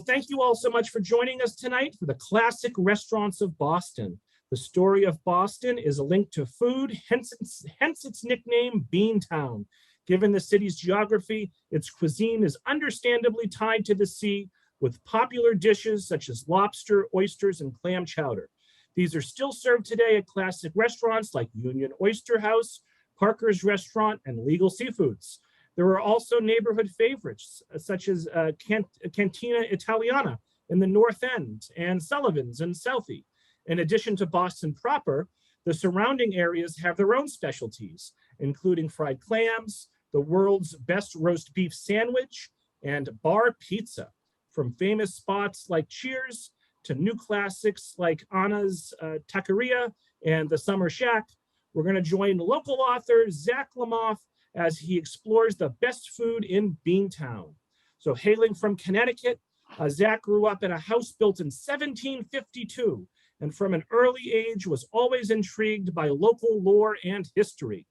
thank you all so much for joining us tonight for the Classic Restaurants of Boston. The story of Boston is a link to food, hence its nickname, Beantown. Given the city's geography, its cuisine is understandably tied to the sea, with popular dishes such as lobster, oysters, and clam chowder. These are still served today at classic restaurants like Union Oyster House, Parker's Restaurant, and Legal Seafoods. There are also neighborhood favorites, such as Cantina Italiana in the North End and Sullivan's in Southie. In addition to Boston proper, the surrounding areas have their own specialties, including fried clams, the world's best roast beef sandwich, and bar pizza. From famous spots like Cheers to new classics like Anna's Taqueria and the Summer Shack, we're going to join local author Zach Lamothe as he explores the best food in Beantown. So hailing from Connecticut, Zach grew up in a house built in 1752, and from an early age was always intrigued by local lore and history.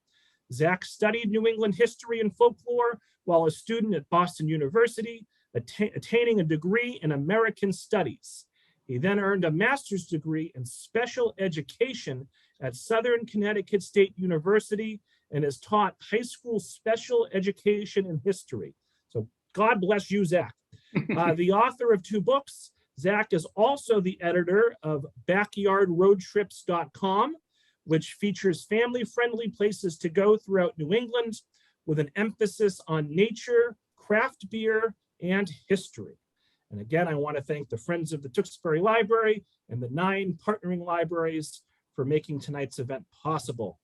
Zach studied New England history and folklore while a student at Boston University, attaining a degree in American Studies. He then earned a master's degree in special education at Southern Connecticut State University and has taught high school special education and history. So God bless you, Zach. The author of 2 books, Zach is also the editor of backyardroadtrips.com, which features family-friendly places to go throughout New England with an emphasis on nature, craft beer, and history. And again, I want to thank the Friends of the Tewksbury Library and the 9 partnering libraries for making tonight's event possible.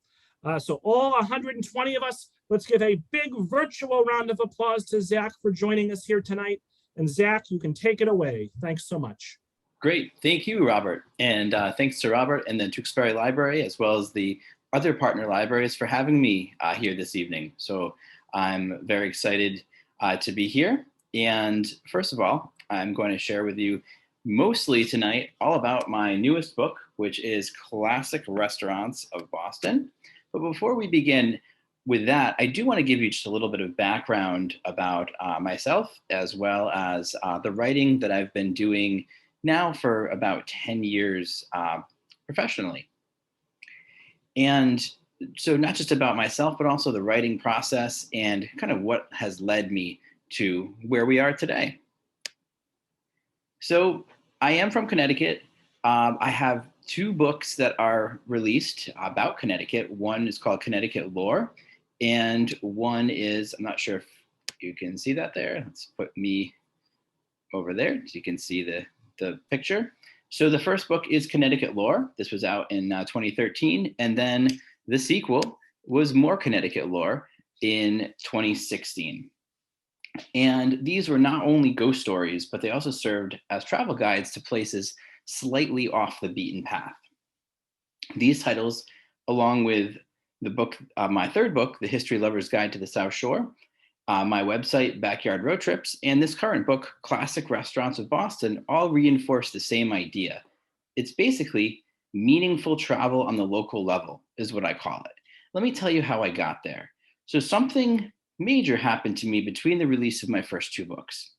So all 120 of us, let's give a big virtual round of applause to Zach for joining us here tonight. And Zach, you can take it away. Thanks so much. Great. Thank you, Robert. And thanks to Robert and the Tewksbury Library, as well as the other partner libraries for having me here this evening. So I'm very excited to be here. And first of all, I'm going to share with you mostly tonight all about my newest book, which is Classic Restaurants of Boston. But before we begin with that, I do want to give you just a little bit of background about myself, as well as the writing that I've been doing now for about 10 years professionally. And so not just about myself, but also the writing process and kind of what has led me to where we are today. So I am from Connecticut. I have 2 books that are released about Connecticut. One is called Connecticut Lore, and one is, I'm not sure if you can see that there. Let's put me over there so you can see the picture. So the first book is Connecticut Lore. This was out in 2013. And then the sequel was More Connecticut Lore in 2016. And these were not only ghost stories, but they also served as travel guides to places slightly off the beaten path. These titles, along with the book, my third book, The History Lover's Guide to the South Shore, my website, Backyard Road Trips, and this current book, Classic Restaurants of Boston, all reinforce the same idea. It's basically meaningful travel on the local level, is what I call it. Let me tell you how I got there. So something major happened to me between the release of my first 2 books.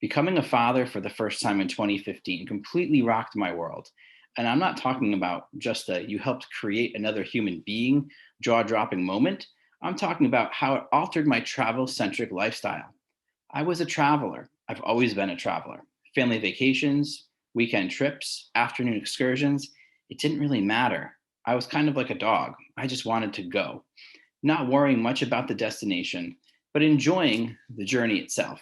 Becoming a father for the first time in 2015 completely rocked my world. And I'm not talking about just you helped create another human being, jaw-dropping moment. I'm talking about how it altered my travel-centric lifestyle. I was a traveler. I've always been a traveler. Family vacations, weekend trips, afternoon excursions, it didn't really matter. I was kind of like a dog. I just wanted to go, not worrying much about the destination, but enjoying the journey itself.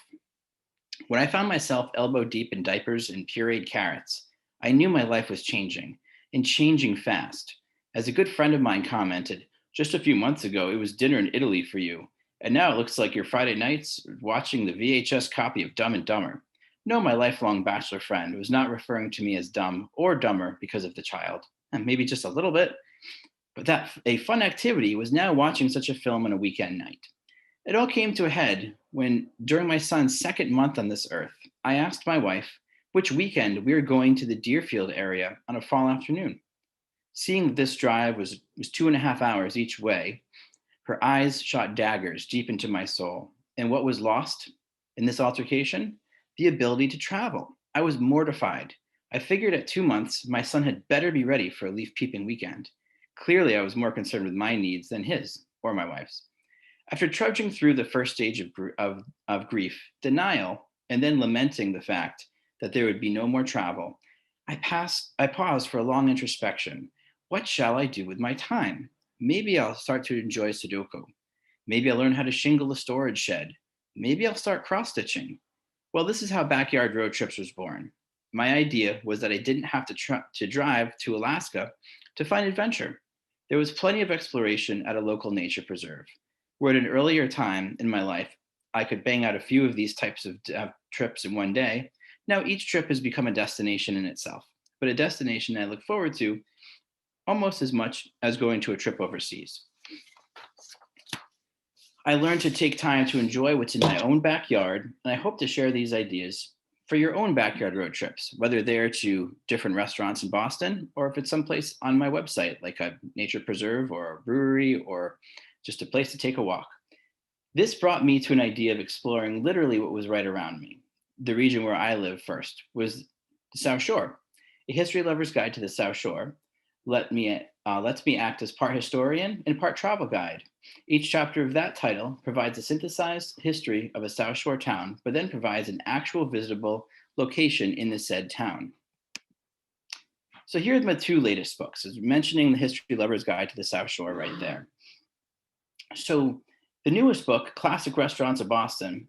When I found myself elbow deep in diapers and pureed carrots, I knew my life was changing, and changing fast. As a good friend of mine commented, just a few months ago, it was dinner in Italy for you, and now it looks like your Friday nights watching the VHS copy of Dumb and Dumber. No, my lifelong bachelor friend was not referring to me as dumb or dumber because of the child, and maybe just a little bit, but that a fun activity was now watching such a film on a weekend night. It all came to a head when, during my son's 2nd month on this earth, I asked my wife which weekend we were going to the Deerfield area on a fall afternoon. Seeing that this drive was 2.5 hours each way, her eyes shot daggers deep into my soul. And what was lost in this altercation? The ability to travel. I was mortified. I figured at 2 months, my son had better be ready for a leaf peeping weekend. Clearly, I was more concerned with my needs than his or my wife's. After trudging through the first stage of grief, denial, and then lamenting the fact that there would be no more travel, I paused for a long introspection. What shall I do with my time? Maybe I'll start to enjoy Sudoku. Maybe I'll learn how to shingle a storage shed. Maybe I'll start cross-stitching. Well, this is how Backyard Road Trips was born. My idea was that I didn't have to drive to Alaska to find adventure. There was plenty of exploration at a local nature preserve, where at an earlier time in my life, I could bang out a few of these types of trips in one day. Now each trip has become a destination in itself, but a destination I look forward to almost as much as going to a trip overseas. I learned to take time to enjoy what's in my own backyard, and I hope to share these ideas for your own backyard road trips, whether they're to different restaurants in Boston or if it's someplace on my website, like a nature preserve or a brewery or just a place to take a walk. This brought me to an idea of exploring literally what was right around me. The region where I live first was the South Shore. A history lover's guide to the South Shore lets me act as part historian and part travel guide. Each chapter of that title provides a synthesized history of a South Shore town, but then provides an actual visitable location in the said town. So here are my two latest books, as mentioning the History Lover's Guide to the South Shore right there. So the newest book, Classic Restaurants of Boston,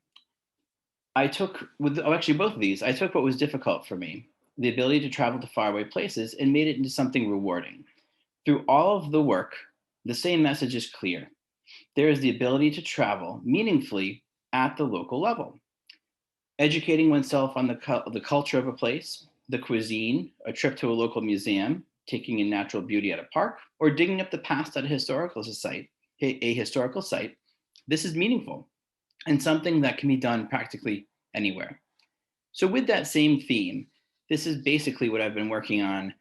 actually both of these, I took what was difficult for me, the ability to travel to faraway places, and made it into something rewarding. Through all of the work, the same message is clear. There is the ability to travel meaningfully at the local level. Educating oneself on the culture of a place, the cuisine, a trip to a local museum, taking in natural beauty at a park, or digging up the past at a historical site, this is meaningful and something that can be done practically anywhere. So with that same theme, this is basically what I've been working on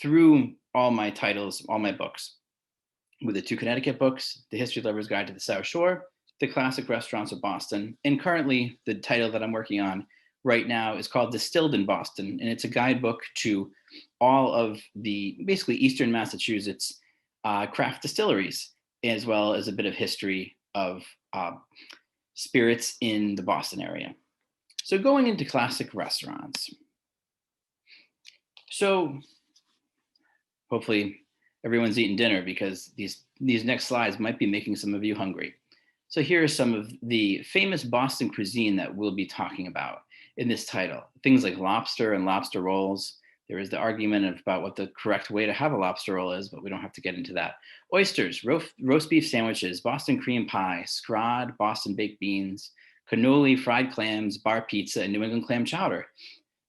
through all my titles, all my books. With the two Connecticut books, The History Lover's Guide to the South Shore, The Classic Restaurants of Boston, and currently the title that I'm working on right now is called Distilled in Boston, and it's a guidebook to all of the basically Eastern Massachusetts craft distilleries, as well as a bit of history of spirits in the Boston area. So going into classic restaurants. So hopefully everyone's eating dinner, because these next slides might be making some of you hungry. So here are some of the famous Boston cuisine that we'll be talking about in this title. Things like lobster and lobster rolls. There is the argument about what the correct way to have a lobster roll is, but we don't have to get into that. Oysters, roast beef sandwiches, Boston cream pie, scrod, Boston baked beans, cannoli, fried clams, bar pizza, and New England clam chowder,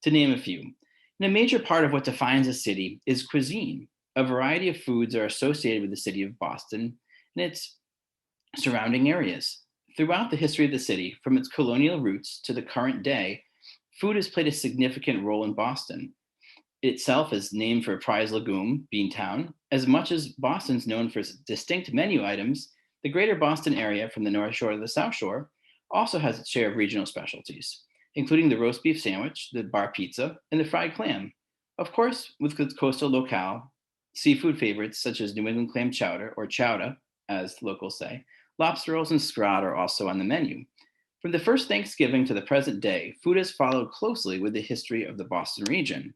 to name a few. And a major part of what defines a city is cuisine. A variety of foods are associated with the city of Boston and its surrounding areas. Throughout the history of the city, from its colonial roots to the current day, food has played a significant role in Boston. It itself is named for a prize legume, Beantown. As much as Boston's known for its distinct menu items, the greater Boston area from the North Shore to the South Shore also has its share of regional specialties, including the roast beef sandwich, the bar pizza, and the fried clam. Of course, with its coastal locale, seafood favorites such as New England clam chowder, or chowder, as locals say, lobster rolls and scrod are also on the menu. From the first Thanksgiving to the present day, food has followed closely with the history of the Boston region.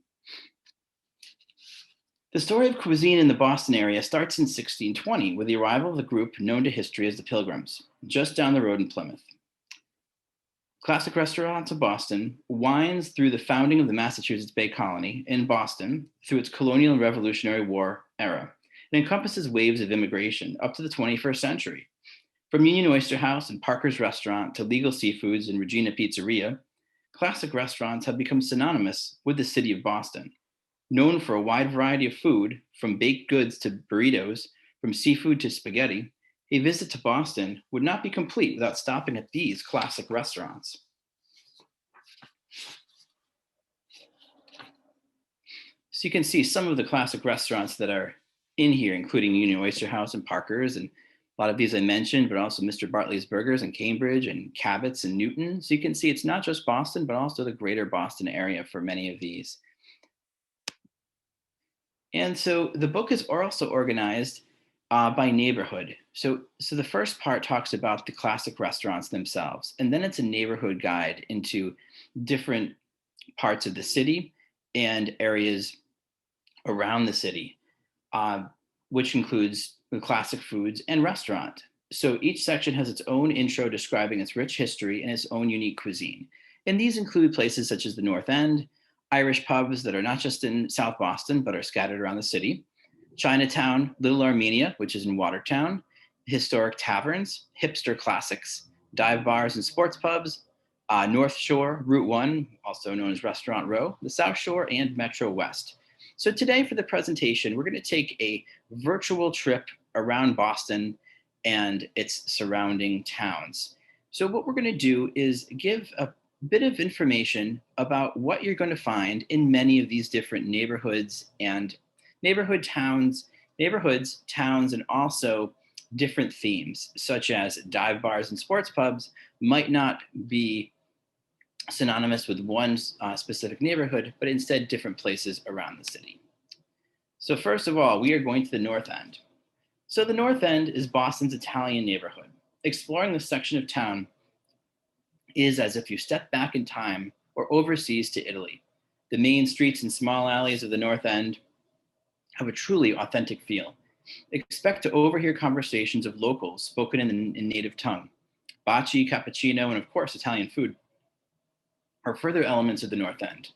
The story of cuisine in the Boston area starts in 1620 with the arrival of the group known to history as the Pilgrims, just down the road in Plymouth. Classic Restaurants of Boston winds through the founding of the Massachusetts Bay Colony in Boston through its colonial and Revolutionary War era. It encompasses waves of immigration up to the 21st century. From Union Oyster House and Parker's Restaurant to Legal Seafoods and Regina Pizzeria, classic restaurants have become synonymous with the city of Boston. Known for a wide variety of food, from baked goods to burritos, from seafood to spaghetti, a visit to Boston would not be complete without stopping at these classic restaurants. So you can see some of the classic restaurants that are in here, including Union Oyster House and Parker's, and A lot of these I mentioned, but also Mr. Bartley's Burgers in Cambridge and Cabot's in Newton. So you can see it's not just Boston, but also the greater Boston area for many of these. And so the book is also organized by neighborhood. So the first part talks about the classic restaurants themselves, and then it's a neighborhood guide into different parts of the city and areas around the city, which includes the classic foods and restaurant. So each section has its own intro describing its rich history and its own unique cuisine. And these include places such as the North End, Irish pubs that are not just in South Boston, but are scattered around the city, Chinatown, Little Armenia, which is in Watertown, historic taverns, hipster classics, dive bars and sports pubs, North Shore, Route 1, also known as Restaurant Row, the South Shore, and Metro West. So today for the presentation, we're going to take a virtual trip around Boston and its surrounding towns. So what we're going to do is give a bit of information about what you're going to find in many of these different neighborhoods, and towns, and also different themes, such as dive bars and sports pubs might not be synonymous with one specific neighborhood, but instead different places around the city. So first of all, we are going to the North End. So the North End is Boston's Italian neighborhood. Exploring this section of town is as if you step back in time or overseas to Italy. The main streets and small alleys of the North End have a truly authentic feel. Expect to overhear conversations of locals spoken in native tongue. Bocce, cappuccino, and of course Italian food are further elements of the North End.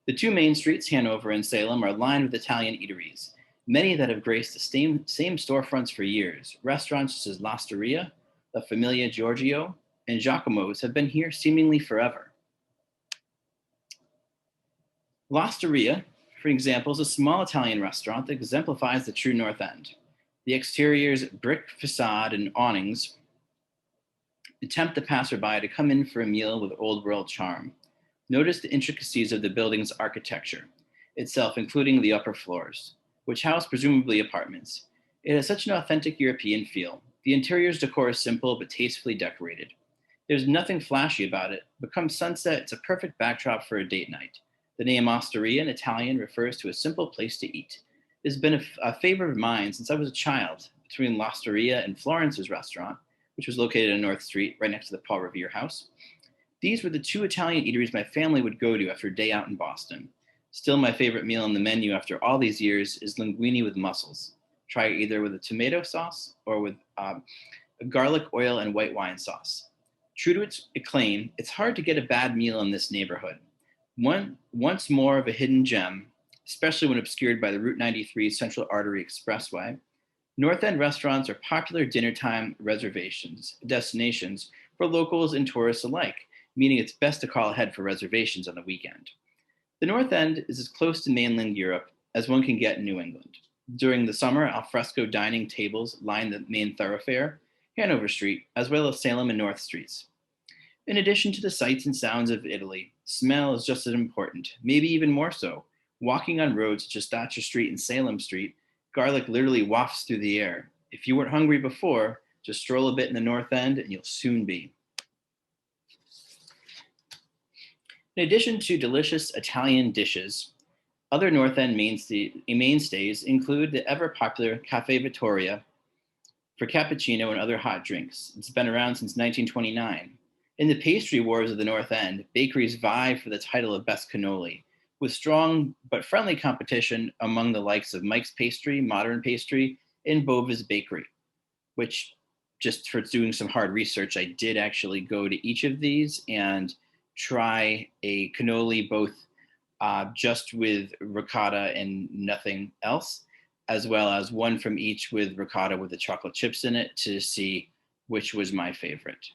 The two main streets, Hanover and Salem, are lined with Italian eateries, many that have graced the same storefronts for years. Restaurants such as L'Osteria, La Familia Giorgio, and Giacomo's have been here seemingly forever. L'Osteria, for example, is a small Italian restaurant that exemplifies the true North End. The exterior's brick facade and awnings tempt the passerby to come in for a meal with old world charm. Notice the intricacies of the building's architecture itself, including the upper floors, which house presumably apartments. It has such an authentic European feel. The interior's decor is simple but tastefully decorated. There's nothing flashy about it, but come sunset, it's a perfect backdrop for a date night. The name Osteria in Italian refers to a simple place to eat. It has been a favorite of mine since I was a child, between L'Osteria and Florence's restaurant, which was located on North Street, right next to the Paul Revere House. These were the two Italian eateries my family would go to after a day out in Boston. Still, my favorite meal on the menu after all these years is linguine with mussels. Try it either with a tomato sauce or with a garlic, oil, and white wine sauce. True to its acclaim, it's hard to get a bad meal in this neighborhood. Once more of a hidden gem, especially when obscured by the Route 93 Central Artery Expressway, North End restaurants are popular dinner time destinations for locals and tourists alike, meaning it's best to call ahead for reservations on the weekend. The North End is as close to mainland Europe as one can get in New England. During the summer, alfresco dining tables line the main thoroughfare, Hanover Street, as well as Salem and North Streets. In addition to the sights and sounds of Italy, smell is just as important, maybe even more so. Walking on roads such as Thatcher Street and Salem Street, garlic literally wafts through the air. If you weren't hungry before, just stroll a bit in the North End and you'll soon be. In addition to delicious Italian dishes, other North End mainstays include the ever-popular Cafe Vittoria for cappuccino and other hot drinks. It's been around since 1929. In the pastry wars of the North End, bakeries vie for the title of best cannoli, with strong but friendly competition among the likes of Mike's Pastry, Modern Pastry, and Bova's Bakery, which, just for doing some hard research, I did actually go to each of these and try a cannoli both just with ricotta and nothing else, as well as one from each with ricotta with the chocolate chips in it to see which was my favorite.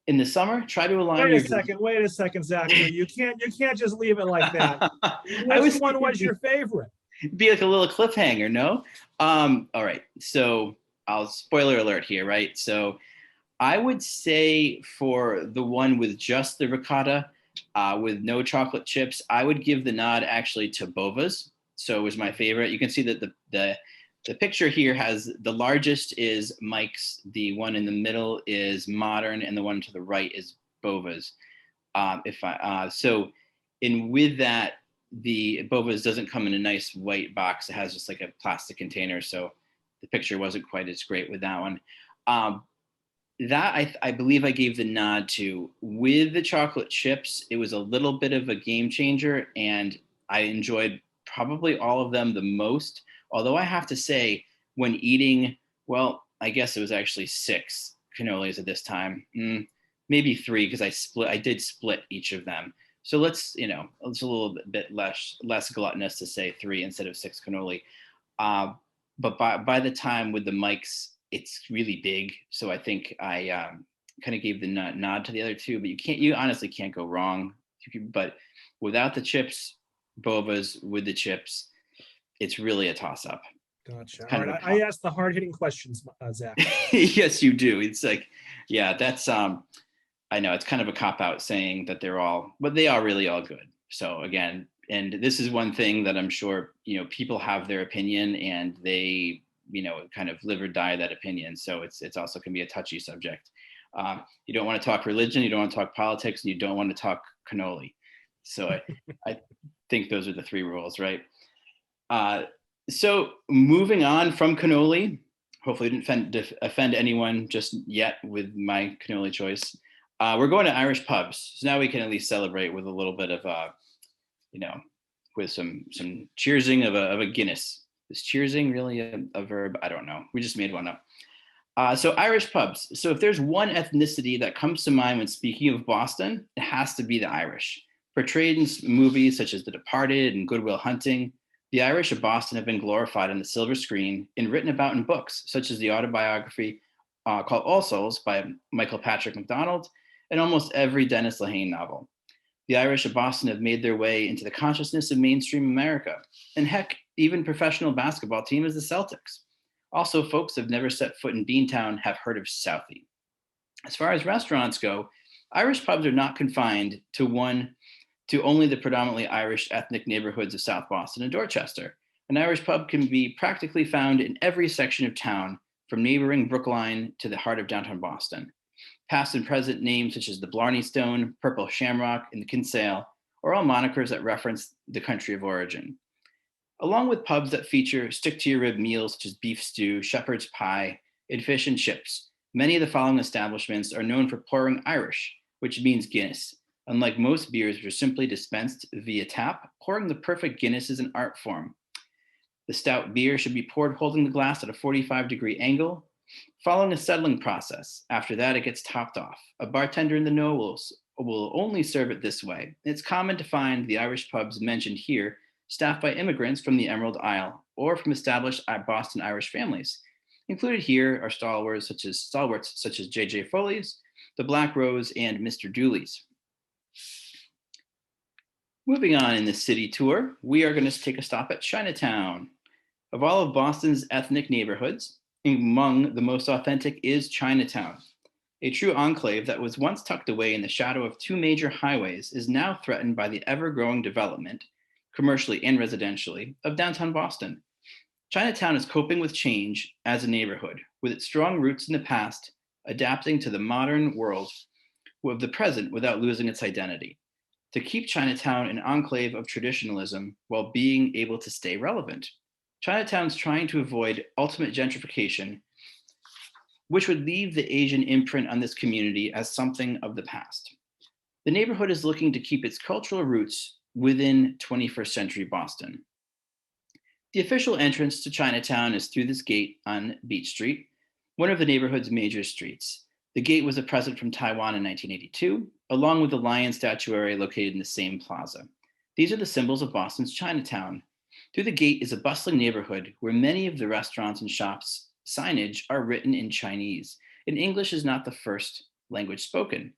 In the summer, try to align Wait a second, Zachary. You can't just leave it like that. Which one was your favorite? Be like a little cliffhanger, no? All right. So I'll spoiler alert here, right? So I would say for the one with just the ricotta, with no chocolate chips, I would give the nod actually to Bova's. So it was my favorite. You can see that the the picture here has the largest is Mike's, the one in the middle is Modern, and the one to the right is Bova's. With that, the Bova's doesn't come in a nice white box. It has just like a plastic container, so the picture wasn't quite as great with that one. That I believe I gave the nod to. With the chocolate chips, it was a little bit of a game changer, and I enjoyed probably all of them the most. Although I have to say, when eating, well, I guess it was actually 6 cannolis at this time, maybe 3 because I did split each of them. So it's a little bit less gluttonous to say 3 instead of 6 cannoli. But by the time with the Mikes, it's really big. So I think I kind of gave the nod to the other 2, but you honestly can't go wrong. But without the chips, Bova's, with the chips, it's really a toss up. Gotcha. All right. I asked the hard hitting questions, Zach. Yes, you do. It's like, yeah, that's, I know it's kind of a cop out saying that but they are really all good. So again, and this is one thing that I'm sure, people have their opinion and they, kind of live or die that opinion. So it's also can be a touchy subject. You don't want to talk religion, you don't want to talk politics, and you don't want to talk cannoli. So I think those are the 3 rules, right? So moving on from cannoli, hopefully didn't offend anyone just yet with my cannoli choice. We're going to Irish pubs. So now we can at least celebrate with a little bit of, with some cheersing of a Guinness. Is cheersing really a verb? I don't know. We just made one up. So Irish pubs. So if there's one ethnicity that comes to mind when speaking of Boston, it has to be the Irish. Portrayed in movies such as The Departed and Good Will Hunting, the Irish of Boston have been glorified on the silver screen and written about in books, such as the autobiography called All Souls by Michael Patrick MacDonald, and almost every Dennis Lehane novel. The Irish of Boston have made their way into the consciousness of mainstream America, and heck, even professional basketball team is the Celtics. Also, folks who have never set foot in Beantown have heard of Southie. As far as restaurants go, Irish pubs are not confined to only the predominantly Irish ethnic neighborhoods of South Boston and Dorchester. An Irish pub can be practically found in every section of town, from neighboring Brookline to the heart of downtown Boston. Past and present names such as the Blarney Stone, Purple Shamrock, and the Kinsale are all monikers that reference the country of origin. Along with pubs that feature stick-to-your-rib meals such as beef stew, shepherd's pie, and fish and chips, many of the following establishments are known for pouring Irish, which means Guinness. Unlike most beers which are simply dispensed via tap, pouring the perfect Guinness is an art form. The stout beer should be poured holding the glass at a 45-degree angle, following a settling process. After that, it gets topped off. A bartender in the know will only serve it this way. It's common to find the Irish pubs mentioned here staffed by immigrants from the Emerald Isle or from established Boston Irish families. Included here are stalwarts such as J.J. Foley's, the Black Rose, and Mr. Dooley's. Moving on in this city tour, we are going to take a stop at Chinatown. Of all of Boston's ethnic neighborhoods, among the most authentic is Chinatown. A true enclave that was once tucked away in the shadow of 2 major highways is now threatened by the ever-growing development, commercially and residentially, of downtown Boston. Chinatown is coping with change as a neighborhood, with its strong roots in the past, adapting to the modern world of the present without losing its identity, to keep Chinatown an enclave of traditionalism while being able to stay relevant. Chinatown's trying to avoid ultimate gentrification, which would leave the Asian imprint on this community as something of the past. The neighborhood is looking to keep its cultural roots within 21st century Boston. The official entrance to Chinatown is through this gate on Beach Street, one of the neighborhood's major streets. The gate was a present from Taiwan in 1982, along with the lion statuary located in the same plaza. These are the symbols of Boston's Chinatown. Through the gate is a bustling neighborhood where many of the restaurants and shops' signage are written in Chinese, and English is not the first language spoken.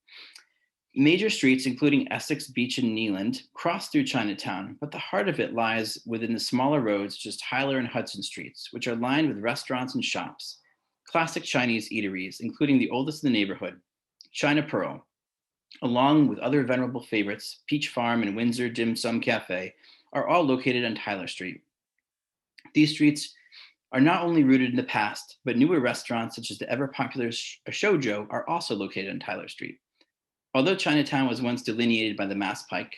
Major streets, including Essex, Beach, and Neeland, cross through Chinatown, but the heart of it lies within the smaller roads, just Tyler and Hudson Streets, which are lined with restaurants and shops. Classic Chinese eateries, including the oldest in the neighborhood, China Pearl, along with other venerable favorites, Peach Farm and Windsor Dim Sum Cafe, are all located on Tyler Street. These streets are not only rooted in the past, but newer restaurants such as the ever-popular Shoujo are also located on Tyler Street. Although Chinatown was once delineated by the Mass Pike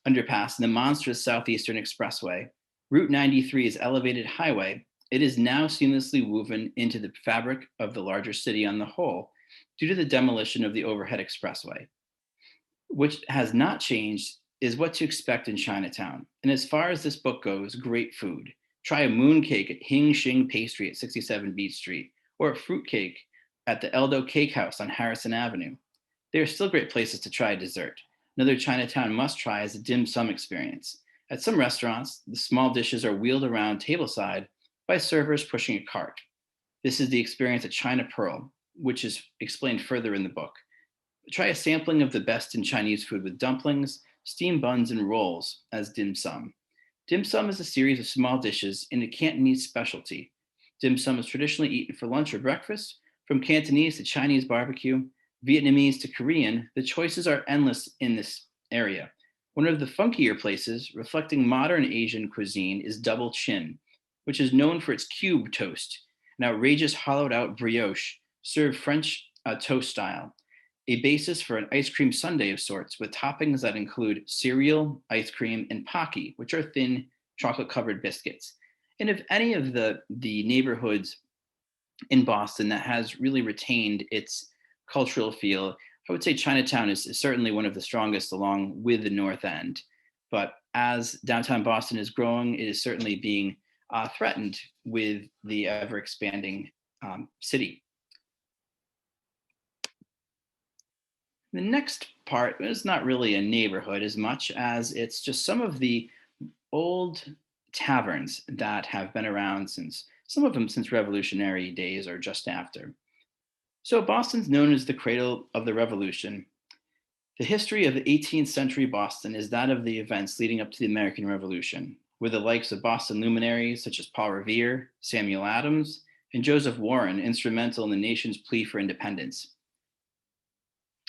underpass and the monstrous Southeastern Expressway, Route 93's elevated highway, it is now seamlessly woven into the fabric of the larger city on the whole due to the demolition of the overhead expressway. Which has not changed is what to expect in Chinatown. And as far as this book goes, great food. Try a mooncake at Hing Shing Pastry at 67 Beach Street, or a fruitcake at the Eldo Cake House on Harrison Avenue. They are still great places to try a dessert. Another Chinatown must-try is a dim sum experience. At some restaurants, the small dishes are wheeled around tableside by servers pushing a cart. This is the experience at China Pearl, which is explained further in the book. Try a sampling of the best in Chinese food with dumplings, steamed buns, and rolls as dim sum. Dim sum is a series of small dishes in a Cantonese specialty. Dim sum is traditionally eaten for lunch or breakfast. From Cantonese to Chinese barbecue, Vietnamese to Korean, the choices are endless in this area. One of the funkier places, reflecting modern Asian cuisine, is Double Chin, which is known for its cube toast, an outrageous hollowed-out brioche served French toast style, a basis for an ice cream sundae of sorts with toppings that include cereal, ice cream, and Pocky, which are thin chocolate-covered biscuits. And if any of the neighborhoods in Boston that has really retained its cultural feel, I would say Chinatown is certainly one of the strongest along with the North End. But as downtown Boston is growing, it is certainly being threatened with the ever-expanding city. The next part is not really a neighborhood as much as it's just some of the old taverns that have been around since, some of them since Revolutionary days or just after. So Boston's known as the cradle of the Revolution. The history of the 18th century Boston is that of the events leading up to the American Revolution, with the likes of Boston luminaries such as Paul Revere, Samuel Adams, and Joseph Warren instrumental in the nation's plea for independence.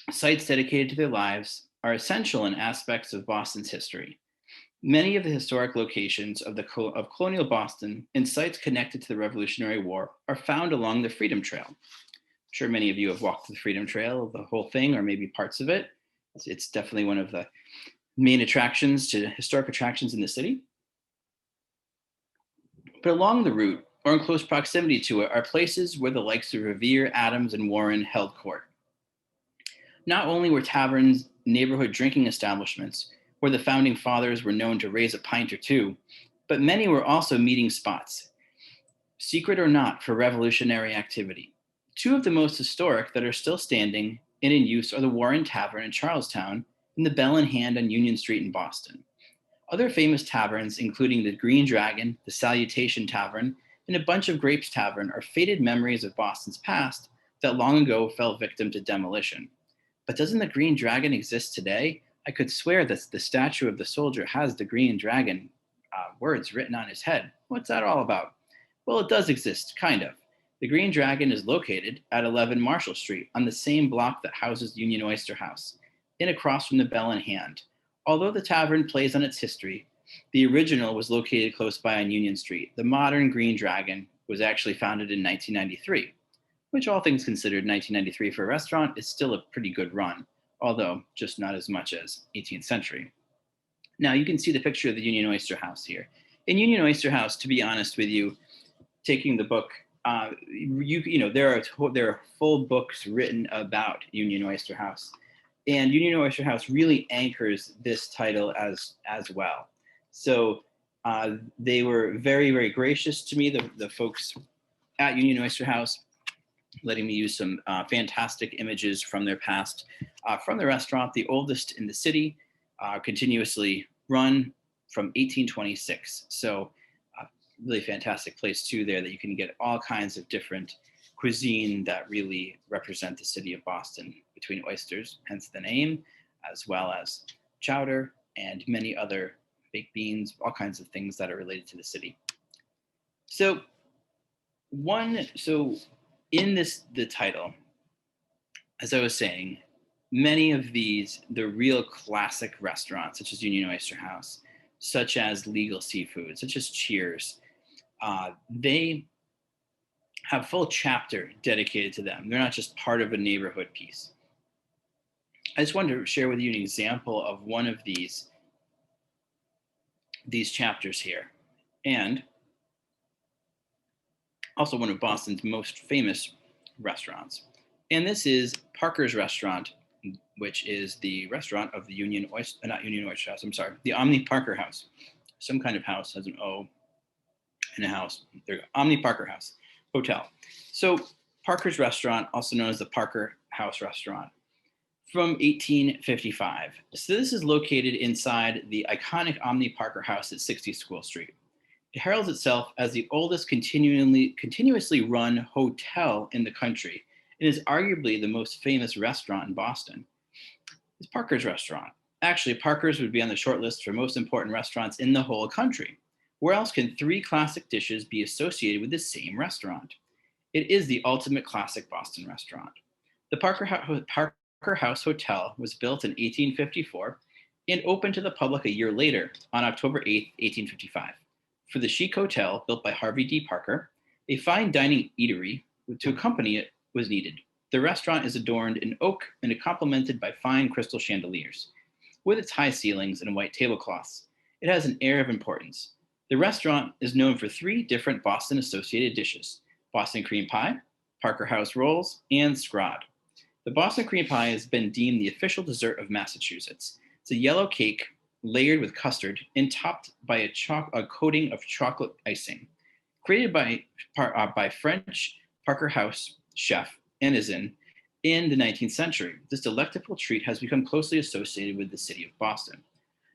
Sites dedicated to their lives are essential in aspects of Boston's history. Many of the historic locations of colonial Boston and sites connected to the Revolutionary War are found along the Freedom Trail. I'm sure many of you have walked the Freedom Trail, the whole thing, or maybe parts of it. It's definitely one of the main historic attractions in the city. But along the route, or in close proximity to it, are places where the likes of Revere, Adams, and Warren held court. Not only were taverns neighborhood drinking establishments where the founding fathers were known to raise a pint or two, but many were also meeting spots, secret or not, for revolutionary activity. Two of the most historic that are still standing and in use are the Warren Tavern in Charlestown and the Bell in Hand on Union Street in Boston. Other famous taverns, including the Green Dragon, the Salutation Tavern, and a Bunch of Grapes Tavern, are faded memories of Boston's past that long ago fell victim to demolition. But doesn't the Green Dragon exist today? I could swear that the statue of the soldier has the Green Dragon words written on his head. What's that all about? Well, it does exist, kind of. The Green Dragon is located at 11 Marshall Street on the same block that houses Union Oyster House, and across from the Bell in Hand. Although the tavern plays on its history, the original was located close by on Union Street. The modern Green Dragon was actually founded in 1993. Which, all things considered, 1993 for a restaurant is still a pretty good run, although just not as much as 18th century. Now, you can see the picture of the Union Oyster House here. In Union Oyster House, to be honest with you, taking the book, there are full books written about Union Oyster House, and Union Oyster House really anchors this title as well. So they were very, very gracious to me, the folks at Union Oyster House, letting me use some fantastic images from their past, from the restaurant, the oldest in the city, continuously run from 1826. So really fantastic place too there that you can get all kinds of different cuisine that really represent the city of Boston, between oysters, hence the name, as well as chowder and many other baked beans, all kinds of things that are related to the city. So in the title, as I was saying, many of these, the real classic restaurants, such as Union Oyster House, such as Legal Seafood, such as Cheers, they have a full chapter dedicated to them. They're not just part of a neighborhood piece. I just wanted to share with you an example of one of these chapters here, and also one of Boston's most famous restaurants. And this is Parker's Restaurant, which is the restaurant of the Union Oyster, not Union Oyster House, I'm sorry, the Omni Parker House. Some kind of house has an O in a house. There, Omni Parker House Hotel. So Parker's Restaurant, also known as the Parker House Restaurant, from 1855. So this is located inside the iconic Omni Parker House at 60 School Street. It heralds itself as the oldest continuously run hotel in the country and is arguably the most famous restaurant in Boston. It's Parker's Restaurant. Actually, Parker's would be on the short list for most important restaurants in the whole country. Where else can 3 classic dishes be associated with the same restaurant? It is the ultimate classic Boston restaurant. The Parker House Hotel was built in 1854 and opened to the public a year later on October 8, 1855. For the chic hotel built by Harvey D. Parker, a fine dining eatery to accompany it was needed. The restaurant is adorned in oak and complemented by fine crystal chandeliers. With its high ceilings and white tablecloths, it has an air of importance. The restaurant is known for 3 different Boston associated dishes: Boston cream pie, Parker House rolls, and scrod. The Boston cream pie has been deemed the official dessert of Massachusetts. It's a yellow cake layered with custard and topped by a coating of chocolate icing. Created by French Parker House chef Enizen in the 19th century, this delectable treat has become closely associated with the city of Boston.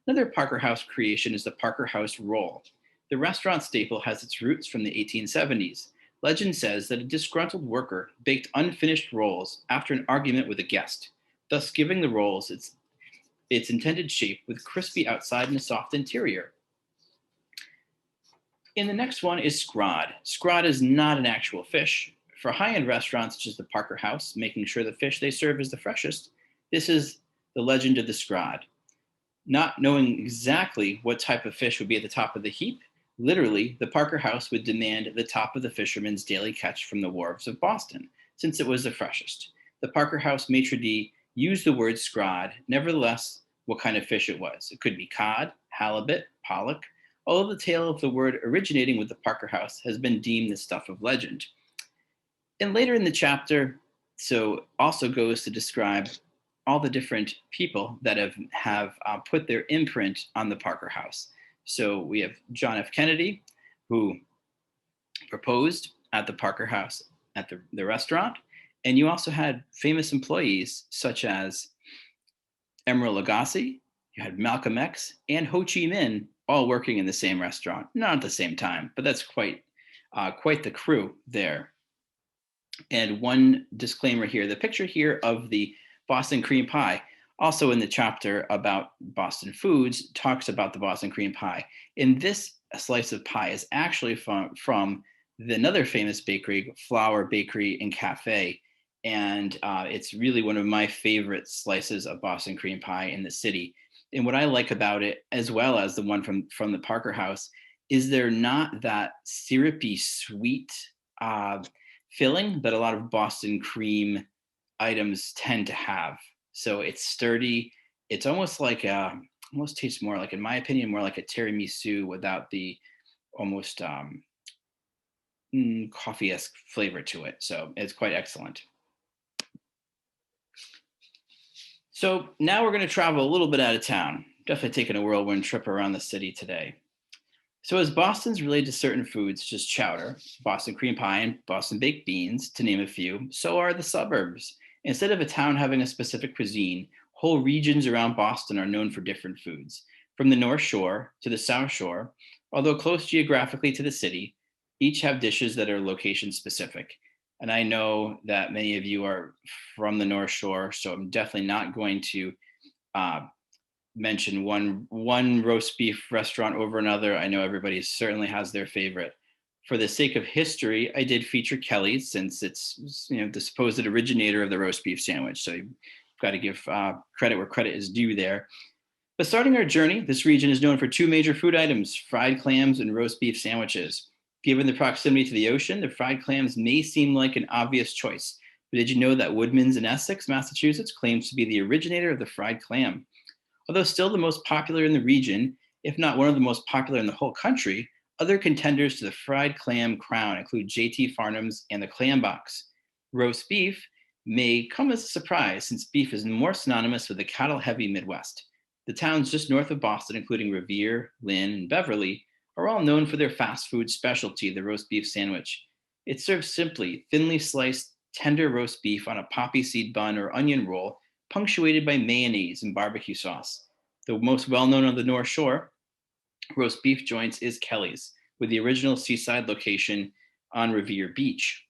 Another Parker House creation is the Parker House roll. The restaurant staple has its roots from the 1870s. Legend says that a disgruntled worker baked unfinished rolls after an argument with a guest, thus giving the rolls its intended shape with crispy outside and a soft interior. And the next one is scrod. Scrod is not an actual fish. For high-end restaurants such as the Parker House, making sure the fish they serve is the freshest, this is the legend of the scrod. Not knowing exactly what type of fish would be at the top of the heap, literally, the Parker House would demand the top of the fisherman's daily catch from the wharves of Boston, since it was the freshest. The Parker House maitre d' used the word scrod, nevertheless, what kind of fish it was. It could be cod, halibut, pollock, although the tale of the word originating with the Parker House has been deemed the stuff of legend. And later in the chapter, so also goes to describe all the different people that have put their imprint on the Parker House. So we have John F. Kennedy, who proposed at the Parker House at the restaurant. And you also had famous employees such as Emeril Lagasse, you had Malcolm X, and Ho Chi Minh all working in the same restaurant. Not at the same time, but that's quite the crew there. And one disclaimer here, the picture here of the Boston cream pie, also in the chapter about Boston foods, talks about the Boston cream pie. And this slice of pie is actually from another famous bakery, Flour Bakery and Cafe. And it's really one of my favorite slices of Boston cream pie in the city. And what I like about it, as well as the one from the Parker House, is they're not that syrupy sweet filling that a lot of Boston cream items tend to have. So it's sturdy. It's almost like almost tastes more like, in my opinion, more like a tiramisu without the almost coffee-esque flavor to it. So it's quite excellent. So now we're going to travel a little bit out of town. Definitely taking a whirlwind trip around the city today. So as Boston's related to certain foods such as chowder, Boston cream pie, and Boston baked beans, to name a few, so are the suburbs. Instead of a town having a specific cuisine, whole regions around Boston are known for different foods. From the North Shore to the South Shore, although close geographically to the city, each have dishes that are location specific. And I know that many of you are from the North Shore, so I'm definitely not going to mention one roast beef restaurant over another. I know everybody certainly has their favorite. For the sake of history, I did feature Kelly's, since it's the supposed originator of the roast beef sandwich. So you've got to give credit where credit is due there. But starting our journey, this region is known for 2 major food items: fried clams and roast beef sandwiches. Given the proximity to the ocean, the fried clams may seem like an obvious choice. But did you know that Woodman's in Essex, Massachusetts, claims to be the originator of the fried clam? Although still the most popular in the region, if not one of the most popular in the whole country, other contenders to the fried clam crown include J.T. Farnham's and the Clam Box. Roast beef may come as a surprise since beef is more synonymous with the cattle-heavy Midwest. The towns just north of Boston, including Revere, Lynn, and Beverly, are all known for their fast food specialty, the roast beef sandwich. It's served simply, thinly sliced, tender roast beef on a poppy seed bun or onion roll, punctuated by mayonnaise and barbecue sauce. The most well-known on the North Shore roast beef joints is Kelly's, with the original seaside location on Revere Beach.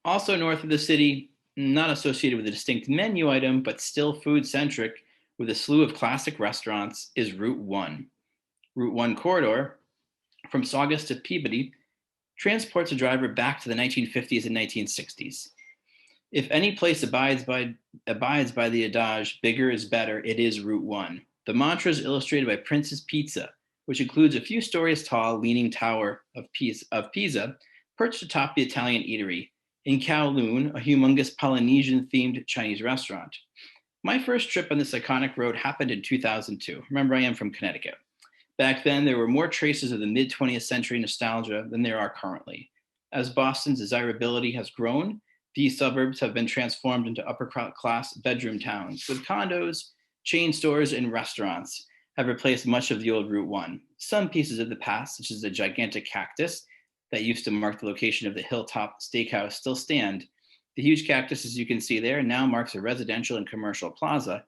Also north of the city, not associated with a distinct menu item, but still food-centric, with a slew of classic restaurants, is Route 1. Route 1 corridor, from Saugus to Peabody, transports a driver back to the 1950s and 1960s. If any place abides by the adage, bigger is better, it is Route 1. The mantra is illustrated by Prince's Pizza, which includes a few stories tall leaning tower of Pisa perched atop the Italian eatery. In Kowloon, a humongous Polynesian-themed Chinese restaurant. My first trip on this iconic road happened in 2002. Remember, I am from Connecticut. Back then, there were more traces of the mid-20th century nostalgia than there are currently. As Boston's desirability has grown, these suburbs have been transformed into upper-class bedroom towns, with condos, chain stores, and restaurants have replaced much of the old Route 1. Some pieces of the past, such as the gigantic cactus that used to mark the location of the Hilltop Steakhouse, still stand. The huge cactus, as you can see there, now marks a residential and commercial plaza.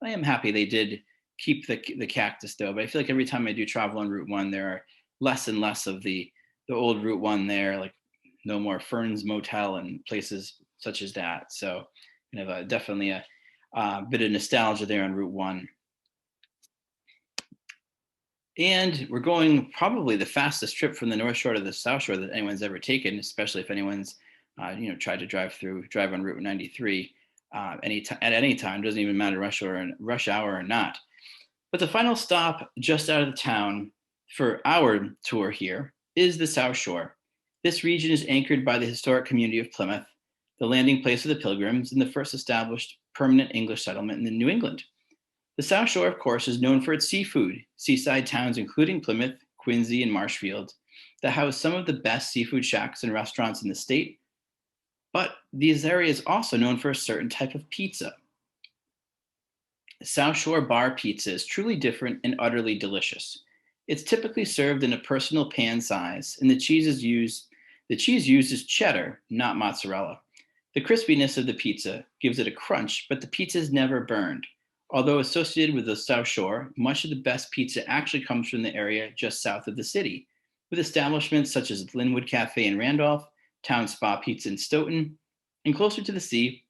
I am happy they did keep the cactus, though, but I feel like every time I do travel on Route 1, there are less and less of the old Route 1 there, like no more Fern's Motel and places such as that. So kind of definitely a bit of nostalgia there on Route 1. And we're going probably the fastest trip from the North Shore to the South Shore that anyone's ever taken, especially if anyone's tried to drive on Route 93 at any time. Doesn't even matter rush hour or not. But the final stop just out of the town for our tour here is the South Shore. This region is anchored by the historic community of Plymouth, the landing place of the Pilgrims, and the first established permanent English settlement in New England. The South Shore, of course, is known for its seafood, seaside towns including Plymouth, Quincy, and Marshfield that house some of the best seafood shacks and restaurants in the state. But this area is also known for a certain type of pizza. South Shore bar pizza is truly different and utterly delicious. It's typically served in a personal pan size, and the cheese used is cheddar, not mozzarella. The crispiness of the pizza gives it a crunch, but the pizza is never burned. Although associated with the South Shore, much of the best pizza actually comes from the area just south of the city, with establishments such as Linwood Cafe in Randolph, Town Spa Pizza in Stoughton, and closer to the sea,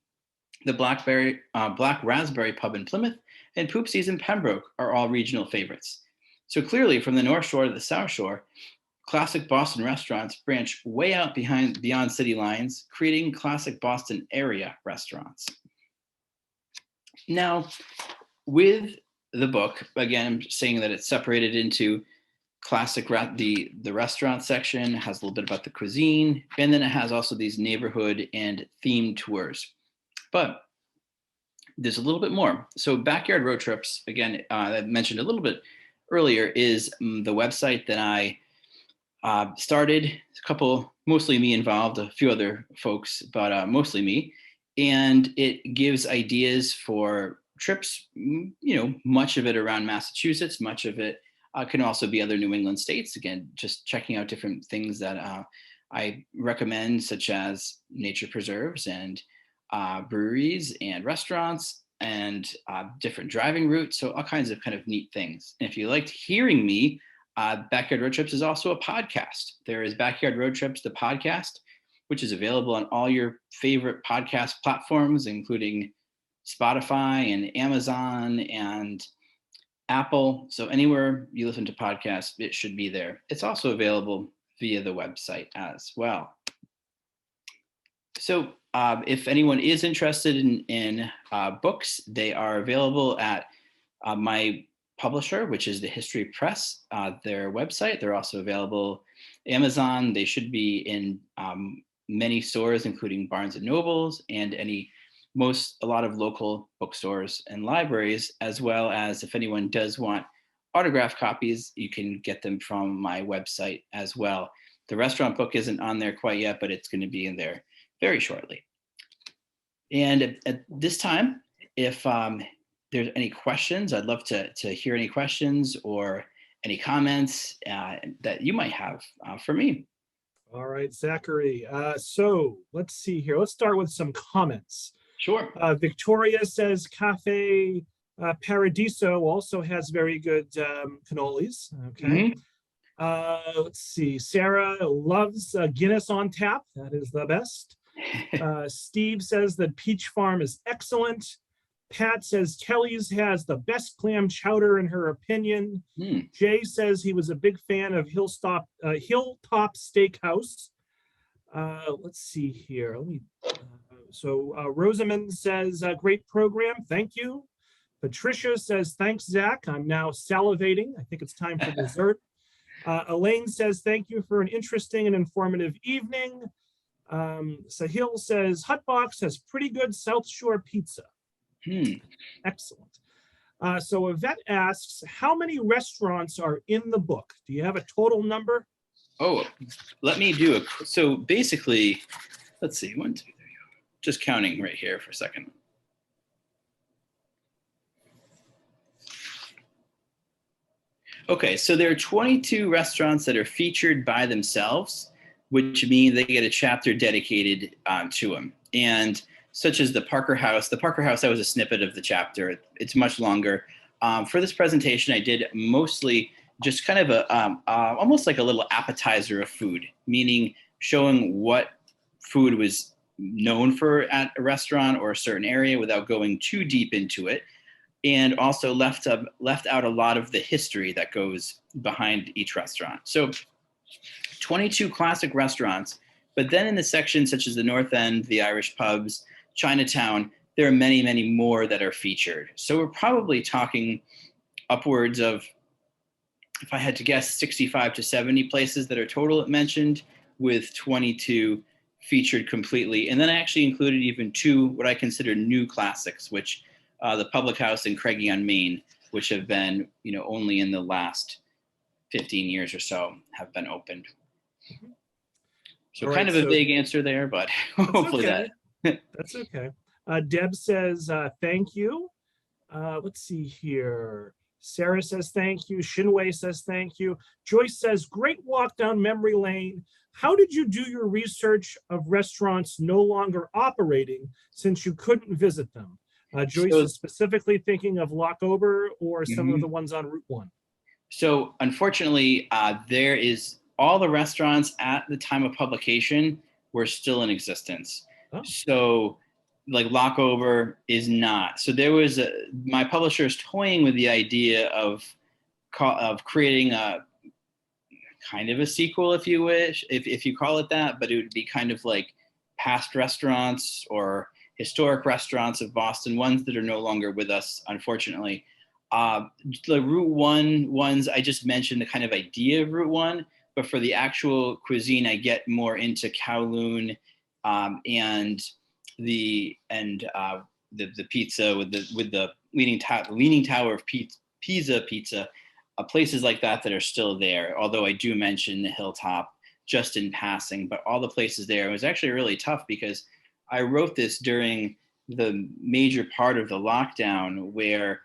the Black Raspberry Pub in Plymouth and Poopsie's in Pembroke are all regional favorites. So clearly, from the North Shore to the South Shore, classic Boston restaurants branch way out beyond city lines, creating classic Boston area restaurants. Now, with the book, again, I'm saying that it's separated into classic, the restaurant section has a little bit about the cuisine, and then it has also these neighborhood and themed tours. But there's a little bit more. So Backyard Road Trips, again, I mentioned a little bit earlier, is the website that I started. A couple, mostly me involved, a few other folks, but mostly me. And it gives ideas for trips, much of it around Massachusetts, much of it can also be other New England states. Again, just checking out different things that I recommend, such as nature preserves and breweries and restaurants and different driving routes. So all kinds of kind of neat things. And if you liked hearing me, Backyard Road Trips is also a podcast. There is Backyard Road Trips, the podcast, which is available on all your favorite podcast platforms, including Spotify and Amazon and Apple. So anywhere you listen to podcasts, it should be there. It's also available via the website as well. So if anyone is interested in books, they are available at my publisher, which is the History Press, their website. They're also available Amazon. They should be in many stores, including Barnes and Nobles and a lot of local bookstores and libraries, as well as if anyone does want autographed copies, you can get them from my website as well. The restaurant book isn't on there quite yet, but it's going to be in there very shortly. And at this time, if there's any questions, I'd love to hear any questions or any comments that you might have for me. All right, Zachary. So let's see here. Let's start with some comments. Sure. Victoria says Cafe Paradiso also has very good cannolis. Okay. Let's see. Sarah loves Guinness on tap. That is the best. Steve says that Peach Farm is excellent. Pat says Kelly's has the best clam chowder in her opinion. Jay says he was a big fan of Hilltop Steakhouse. Let's see here. Rosamond says, great program. Thank you. Patricia says, thanks, Zach. I'm now salivating. I think it's time for dessert. Elaine says, thank you for an interesting and informative evening. Sahil says, Hutbox has pretty good South Shore pizza. Excellent. So Yvette asks, how many restaurants are in the book? Do you have a total number? Oh, let me do it. So basically, let's see, 1, 2, 3. Just counting right here for a second. Okay, so there are 22 restaurants that are featured by themselves, which means they get a chapter dedicated to them. And such as the Parker House. The Parker House, that was a snippet of the chapter. It's much longer. For this presentation, I did mostly just kind of almost like a little appetizer of food, meaning showing what food was known for at a restaurant or a certain area without going too deep into it, and also left out a lot of the history that goes behind each restaurant. So 22 classic restaurants, but then in the sections such as the North End, the Irish pubs, Chinatown, there are many, many more that are featured. So we're probably talking upwards of, if I had to guess, 65 to 70 places that are total mentioned, with 22 featured completely. And then I actually included even 2 what I consider new classics, which the Public House in Craigie on Main, which have been, only in the last 15 years or so have been opened. So all kind right, of a vague answer there, but hopefully okay. that. That's okay. Deb says, thank you. Let's see here. Sarah says, thank you. Shinwei says, thank you. Joyce says, great walk down memory lane. How did you do your research of restaurants no longer operating since you couldn't visit them? Joyce is specifically thinking of Lockover or some of the ones on Route 1. So unfortunately, there is all the restaurants at the time of publication were still in existence. Oh. So like Lockover is not. So there was my publisher is toying with the idea of creating a kind of a sequel, if you wish, if you call it that, but it would be kind of like past restaurants or historic restaurants of Boston, ones that are no longer with us, unfortunately. The Route 1 ones, I just mentioned the kind of idea of Route 1, but for the actual cuisine, I get more into Kowloon and the pizza with the leaning tower of Pisa pizza, places like that are still there. Although I do mention the Hilltop just in passing, but all the places there, it was actually really tough because I wrote this during the major part of the lockdown where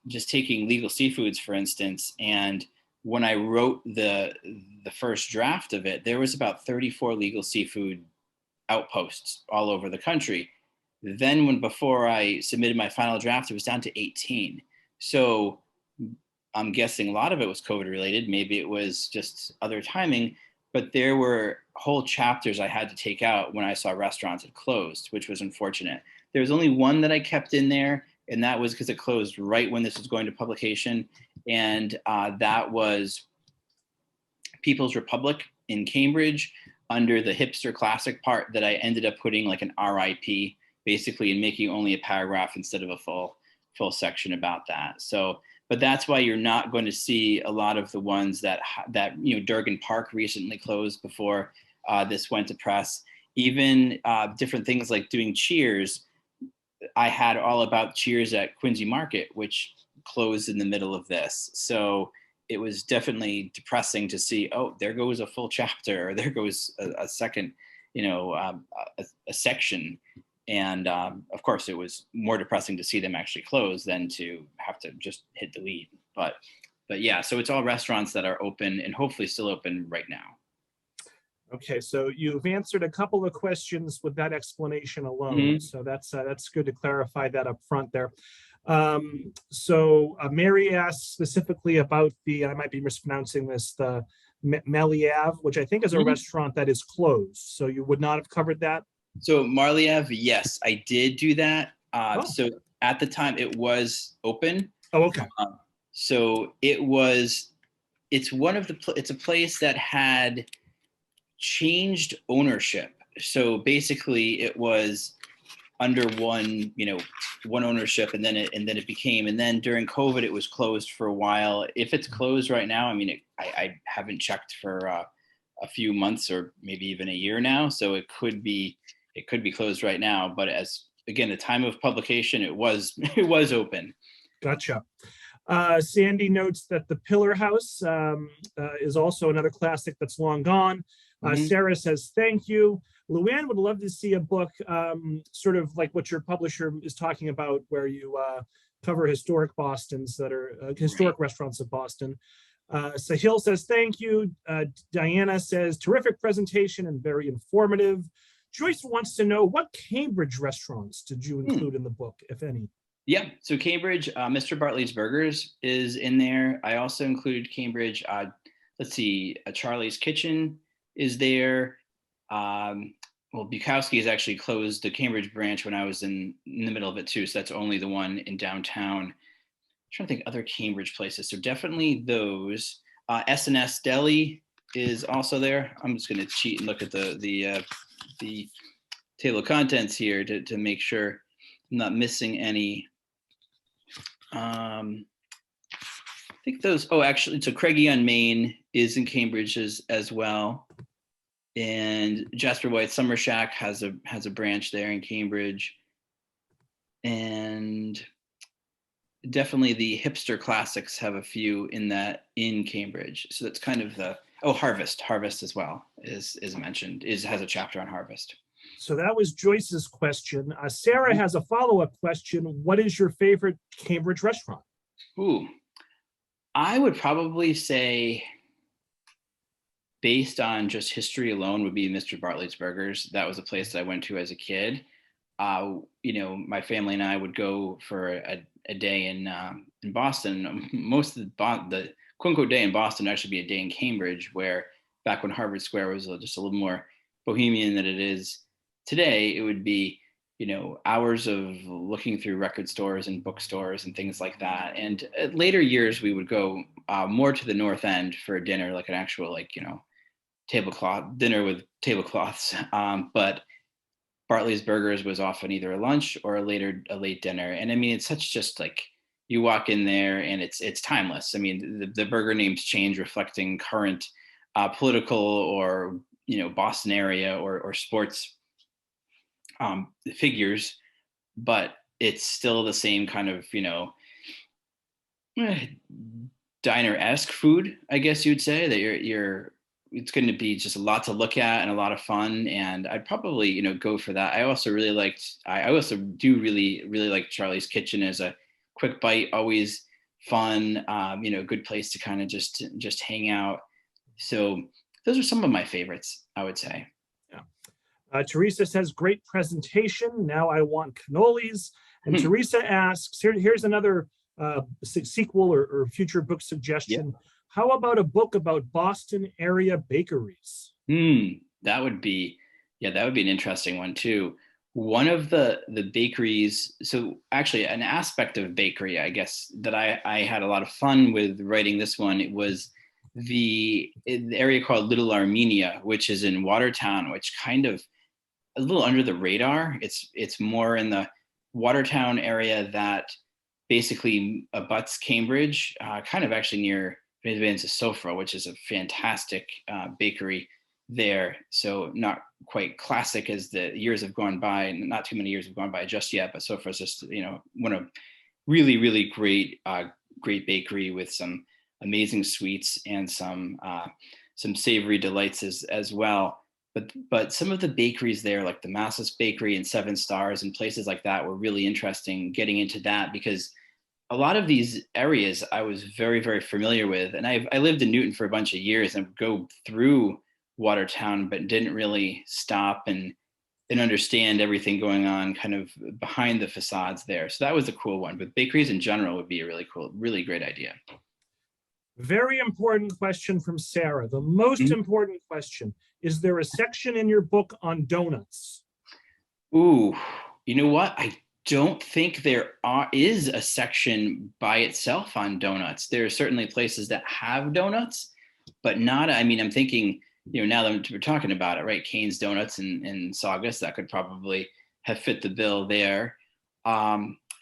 just taking legal seafoods, for instance, and when I wrote the first draft of it, there was about 34 legal seafood outposts all over the country. Then before I submitted my final draft, it was down to 18. So I'm guessing a lot of it was COVID related. Maybe it was just other timing, but there were whole chapters I had to take out when I saw restaurants had closed, which was unfortunate. There was only one that I kept in there, and that was because it closed right when this was going to publication. And that was People's Republic in Cambridge, under the hipster classic part that I ended up putting like an RIP, basically, and making only a paragraph instead of a full. full section about that. So, but that's why you're not going to see a lot of the ones that Durgan Park recently closed before this went to press. Even different things like doing Cheers. I had all about Cheers at Quincy Market, which closed in the middle of this. So it was definitely depressing to see, oh, there goes a full chapter, or there goes a second, a section. And of course, it was more depressing to see them actually close than to have to just hit delete. But yeah, so it's all restaurants that are open and hopefully still open right now. Okay, so you've answered a couple of questions with that explanation alone. So that's good to clarify that up front there. So Mary asked specifically about I might be mispronouncing this, the Meliev, which I think is a restaurant that is closed. So you would not have covered that? So Marliev, yes, I did do that. So at the time it was open. Oh, okay. So it's a place that had changed ownership. So basically it was under one ownership, and then it became, and then during COVID it was closed for a while. If it's closed right now, I mean, I haven't checked for a few months or maybe even a year now. So it could be closed right now, but as again, the time of publication, it was open. Gotcha. Sandy notes that the Pillar House is also another classic that's long gone. Sarah says, thank you. Luann would love to see a book sort of like what your publisher is talking about, where you cover historic Bostons that are historic restaurants of Boston. Sahil says, thank you. Diana says, terrific presentation and very informative. Joyce wants to know, what Cambridge restaurants did you include in the book, if any? Yeah, so Cambridge, Mr. Bartlett's Burgers is in there. I also included Cambridge. Let's see, Charlie's Kitchen is there. Well, Bukowski's actually closed the Cambridge branch when I was in the middle of it too. So that's only the one in downtown. I'm trying to think other Cambridge places. So definitely those. S&S Deli is also there. I'm just going to cheat and look at the table of contents here to make sure I'm not missing any. I think those. Oh, actually, so Craigie on Main is in Cambridge as well. And Jasper White Summer Shack has a branch there in Cambridge, and definitely the hipster classics have a few in Cambridge. So that's kind of Harvest as well is mentioned, has a chapter on Harvest. So that was Joyce's question. Sarah has a follow-up question. What is your favorite Cambridge restaurant? Ooh, I would probably say, based on just history alone, would be Mr. Bartlett's Burgers. That was a place that I went to as a kid. My family and I would go for a day in Boston. Most of the quote unquote day in Boston would actually be a day in Cambridge, where back when Harvard Square was just a little more bohemian than it is today. It would be, hours of looking through record stores and bookstores and things like that. And at later years, we would go more to the North End for a dinner, like an actual, tablecloth dinner with tablecloths. But Bartlett's Burgers was often either a lunch or a late dinner. And I mean, it's such just like, you walk in there and it's timeless. I mean, the burger names change reflecting current political or, Boston area or sports figures, but it's still the same kind of, diner-esque food, I guess you'd say, that it's going to be just a lot to look at and a lot of fun. And I'd probably, go for that. I also do really, really like Charlie's Kitchen as a quick bite, always fun, good place to kind of just hang out. So those are some of my favorites, I would say. Teresa says, great presentation. Now I want cannolis. And Teresa asks, here's another sequel or future book suggestion. Yeah. How about a book about Boston area bakeries? That would be an interesting one too. One of the bakeries, so actually an aspect of bakery, I guess, that I had a lot of fun with writing this one. It was the area called Little Armenia, which is in Watertown, which kind of a little under the radar. It's more in the Watertown area that basically abuts Cambridge, kind of actually near Vincennes Sofra, which is a fantastic bakery there. So not quite classic as the years have gone by, and not too many years have gone by just yet, but Sofra is just, one of really, really great, great bakery with some amazing sweets and some savory delights as well. But some of the bakeries there, like the Masses Bakery and Seven Stars and places like that, were really interesting getting into that, because a lot of these areas I was very, very familiar with. And I lived in Newton for a bunch of years and would go through Watertown, but didn't really stop and understand everything going on kind of behind the facades there. So that was a cool one. But bakeries in general would be a really cool, really great idea. Very important question from Sarah. The most important question: is there a section in your book on donuts? Ooh, you know what? I don't think there is a section by itself on donuts. There are certainly places that have donuts, but not, I mean, I'm thinking, now that we're talking about it, right? Kane's Donuts in Saugus, that could probably have fit the bill there.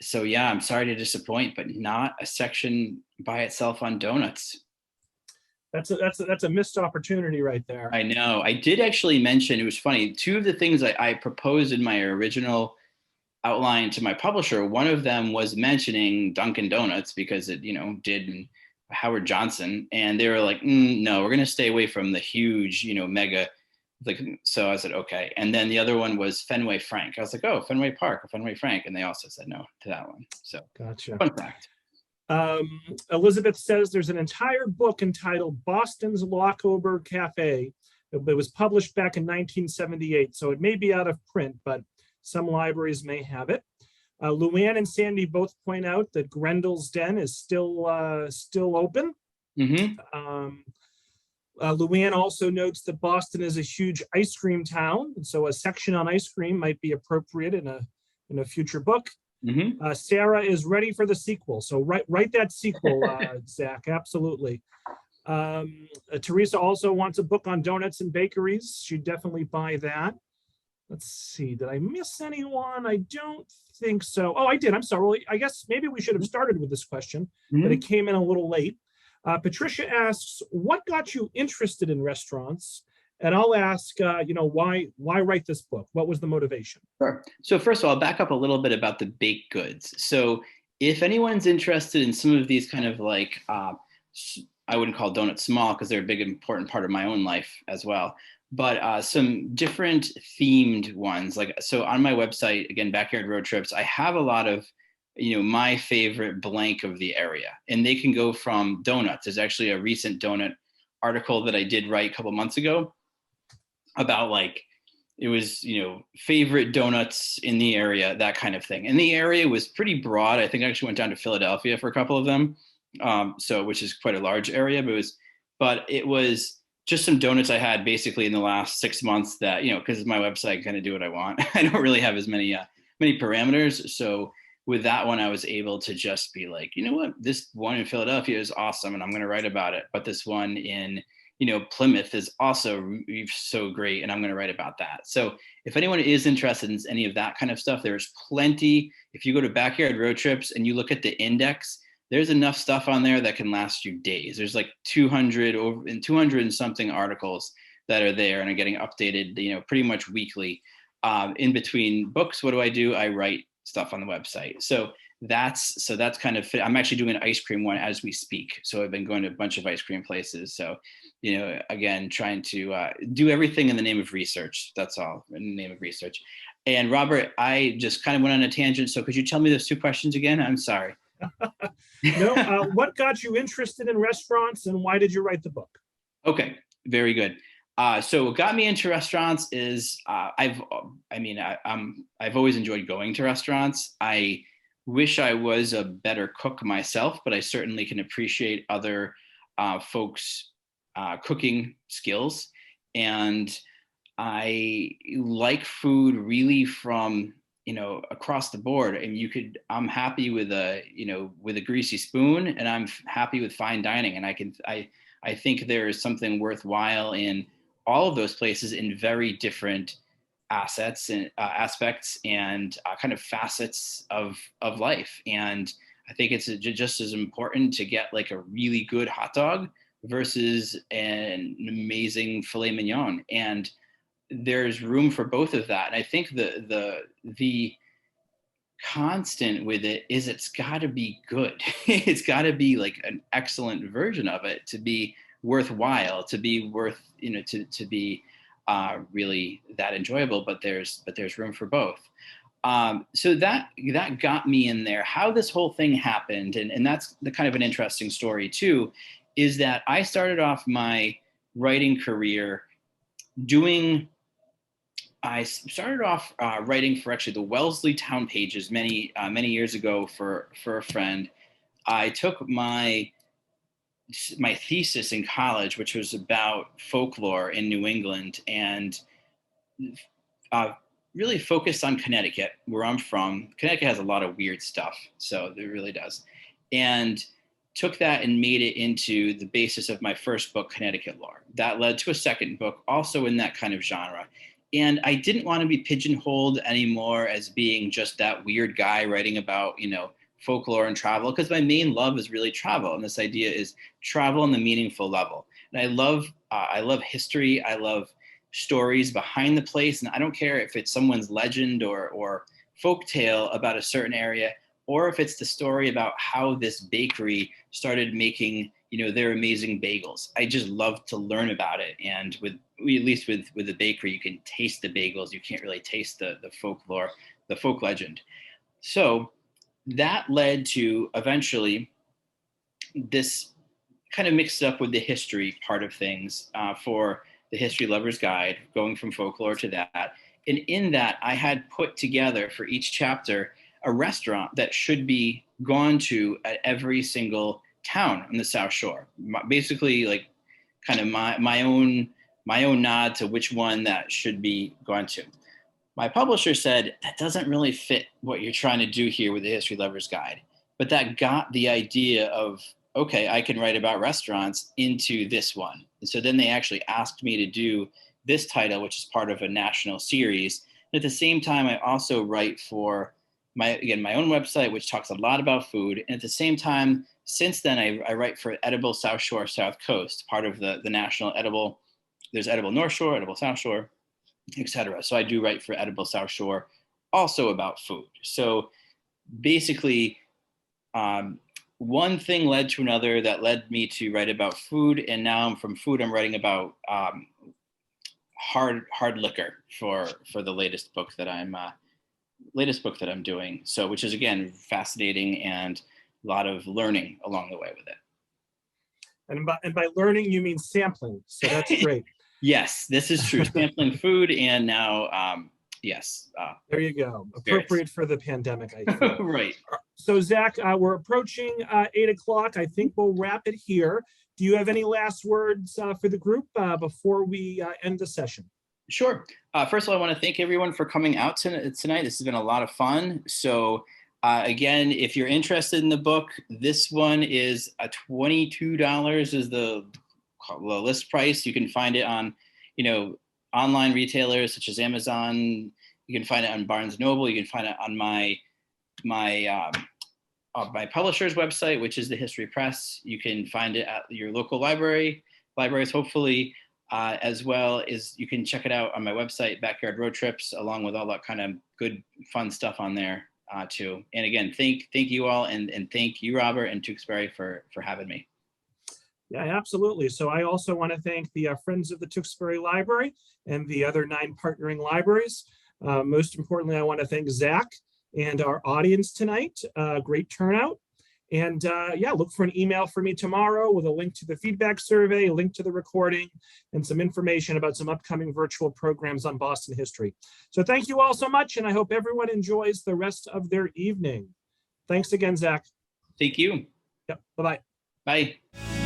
So yeah, I'm sorry to disappoint, but not a section by itself on donuts. That's a missed opportunity right there. I know. I did actually mention, it was funny, two of the things I proposed in my original outline to my publisher, one of them was mentioning Dunkin Donuts because it, did Howard Johnson, and they were like, no, we're going to stay away from the huge, mega. Like, so I said, okay. And then the other one was Fenway Frank. I was like, oh, Fenway Park or Fenway Frank. And they also said no to that one. So gotcha. Fun fact. Elizabeth says there's an entire book entitled Boston's Lockover Cafe. It was published back in 1978, so it may be out of print, but some libraries may have it. Luann and Sandy both point out that Grendel's Den is still open. Luann also notes that Boston is a huge ice cream town, and so a section on ice cream might be appropriate in a future book. Sarah is ready for the sequel, so write that sequel, Zach. Absolutely. Teresa also wants a book on donuts and bakeries. She'd definitely buy that. Let's see, did I miss anyone? I don't think so. Oh, I did. I'm sorry. I guess maybe we should have started with this question, but it came in a little late. Patricia asks, what got you interested in restaurants? And I'll ask, why write this book? What was the motivation? Sure. So first of all, I'll back up a little bit about the baked goods. So if anyone's interested in some of these kind of like, I wouldn't call donuts small because they're a big, important part of my own life as well. But some different themed ones. Like, so on my website, again, Backyard Road Trips, I have a lot of, my favorite blank of the area. And they can go from donuts. There's actually a recent donut article that I did write a couple months ago about like, it was, favorite donuts in the area, that kind of thing. And the area was pretty broad. I think I actually went down to Philadelphia for a couple of them. So, which is quite a large area, but it was just some donuts I had basically in the last 6 months that, because it's my website, I can kind of do what I want. I don't really have as many parameters. So with that one, I was able to just be like, you know what, this one in Philadelphia is awesome and I'm going to write about it. But this one in, Plymouth is also so great and I'm going to write about that. So if anyone is interested in any of that kind of stuff, there's plenty. If you go to Backyard Road Trips and you look at the index, there's enough stuff on there that can last you days. There's like 200 and something articles that are there and are getting updated, pretty much weekly. In between books, what do? I write stuff on the website. So that's kind of fit. I'm actually doing an ice cream one as we speak. So I've been going to a bunch of ice cream places. So, again, trying to do everything in the name of research. That's all, in the name of research. And Robert, I just kind of went on a tangent. So could you tell me those two questions again? I'm sorry. No, what got you interested in restaurants and why did you write the book? Okay, very good. So what got me into restaurants is I've always enjoyed going to restaurants. I wish I was a better cook myself, but I certainly can appreciate other folks' cooking skills. And I like food really from across the board. And I'm happy with a greasy spoon, and I'm happy with fine dining. And I think there is something worthwhile in all of those places in very different assets and aspects and kind of facets of life. And I think it's just as important to get like a really good hot dog versus an amazing filet mignon. And there's room for both of that. And I think the constant with it is it's got to be good. It's got to be like an excellent version of it to be worthwhile, to be worth, to be really that enjoyable. But there's room for both. So that got me in there. How this whole thing happened, and that's the kind of an interesting story too, is that I started off my writing career I started off writing for actually the Wellesley Town Pages many years ago for a friend. I took my thesis in college, which was about folklore in New England, and really focused on Connecticut, where I'm from. Connecticut has a lot of weird stuff, so it really does. And took that and made it into the basis of my first book, Connecticut Lore. That led to a second book, also in that kind of genre. And I didn't want to be pigeonholed anymore as being just that weird guy writing about, folklore and travel, because my main love is really travel. And this idea is travel on the meaningful level. And I love history. I love stories behind the place. And I don't care if it's someone's legend or folk tale about a certain area, or if it's the story about how this bakery started making, their amazing bagels. I just love to learn about it. And at least with the bakery, you can taste the bagels. You can't really taste the folklore, the folk legend. So that led to eventually this kind of mixed up with the history part of things for the History Lover's Guide, going from folklore to that. And in that, I had put together for each chapter a restaurant that should be gone to at every single town on the South Shore. Basically, like kind of my own nod to which one that should be gone to. My publisher said, that doesn't really fit what you're trying to do here with the History Lover's Guide. But that got the idea of, okay, I can write about restaurants into this one. And so then they actually asked me to do this title, which is part of a national series. And at the same time, I also write for my own website, which talks a lot about food. And at the same time, since then, I write for Edible South Shore, South Coast, part of the national Edible. There's Edible North Shore, Edible South Shore, etc. So I do write for Edible South Shore, also about food. So basically, one thing led to another that led me to write about food, and now from food, I'm writing about hard liquor for the latest book that I'm doing. So, which is again fascinating and a lot of learning along the way with it. And by learning, you mean sampling. So that's great. Yes, this is true. Sampling food, and now, yes. There you go. Appropriate for the pandemic, I think. Right. So Zach, we're approaching 8 o'clock. I think we'll wrap it here. Do you have any last words for the group before we end the session? Sure. First of all, I want to thank everyone for coming out tonight. This has been a lot of fun. So again, if you're interested in the book, this one is $22 is the list price. You can find it on, online retailers such as Amazon. You can find it on Barnes & Noble. You can find it on my publisher's website, which is the History Press. You can find it at your local libraries, hopefully, as well as you can check it out on my website, Backyard Road Trips, along with all that kind of good, fun stuff on there too. And again, thank you all, and thank you, Robert and Tewksbury, for having me. Yeah, absolutely. So I also want to thank the Friends of the Tewksbury Library and the other 9 partnering libraries. Most importantly, I want to thank Zach and our audience tonight. Great turnout. And yeah, look for an email from me tomorrow with a link to the feedback survey, a link to the recording, and some information about some upcoming virtual programs on Boston history. So thank you all so much, and I hope everyone enjoys the rest of their evening. Thanks again, Zach. Thank you. Yep. Bye-bye. Bye.